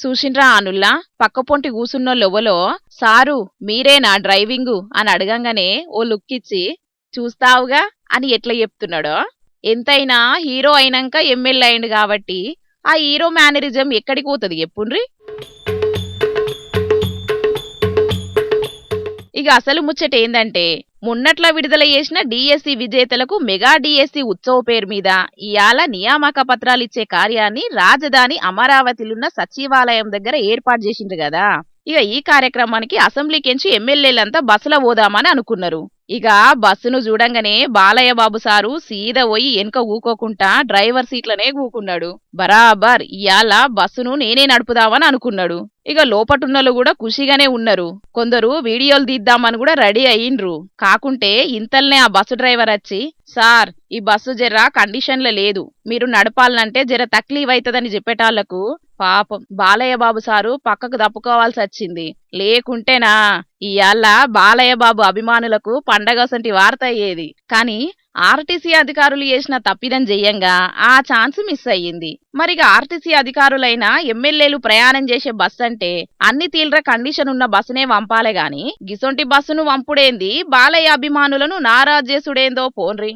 చూసిండ్రా ఆనుల్లా పక్కపొంటి కూసున్నోళ్ళెవలో సారు మీరేనా డ్రైవింగు అని అడగంగానే ఓ లుక్కిచ్చి చూస్తావుగా అని ఎట్లా చెప్తున్నాడో. ఎంతైనా హీరో అయినాక ఎమ్మెల్యే అయిండు కాబట్టి ఆ హీరో మేనరిజం ఎక్కడికి పోతుంది చెప్పుండ్రి. ఇక అసలు ముచ్చట ఏందంటే మొన్నట్లా విడుదల చేసిన డిఎస్సి విజేతలకు మెగా డిఎస్సి ఉత్సవ పేరు మీద ఇయాల నియామక పత్రాలిచ్చే కార్యాన్ని రాజధాని అమరావతిలున్న సచివాలయం దగ్గర ఏర్పాటు చేసిండ్రు కదా. ఇక ఈ కార్యక్రమానికి అసెంబ్లీకెంచి ఎమ్మెల్యేలంతా బస్సులో పోదామని అనుకున్నారు. ఇక బస్సును చూడంగానే బాలయ్య బాబు సారు సీదా పోయి వెనుక ఊకోకుండా డ్రైవర్ సీట్లనే కూకున్నాడు. బరాబర్ ఇయాల బస్సును నేనే నడుపుదామని అనుకున్నాడు. ఇక లోపటున్నలు కూడా ఖుషిగానే ఉన్నారు. కొందరు వీడియోలు తీద్దామని కూడా రెడీ అయ్యిండ్రు. కాకుంటే ఇంతల్నే ఆ బస్సు డ్రైవర్ వచ్చి సార్ ఈ బస్సు జర కండిషన్లో లేదు, మీరు నడపాలంటే జర తక్లీఫ్ అవుతుందని చెప్పేటాళ్లకు పాపం బాలయ్య బాబు సారు పక్కకు తప్పుకోవాల్సి వచ్చింది. లేకుంటేనా ఇయాల బాలయ్య బాబు అభిమానులకు పండగసంటి వార్త అయ్యేది. కానీ ఆర్టీసీ అధికారులు చేసిన తప్పిదం చెయ్యంగా ఆ ఛాన్స్ మిస్ అయ్యింది. మరిగా ఆర్టీసీ అధికారులైన ఎమ్మెల్యేలు ప్రయాణం చేసే బస్సు అంటే అన్ని తీవ్ర కండిషన్ ఉన్న బస్సునే వంపాలే గాని గిసొంటి బస్సును వంపుడేంది బాలయ్య అభిమానులను నారాజేసుడేందో పోన్రి.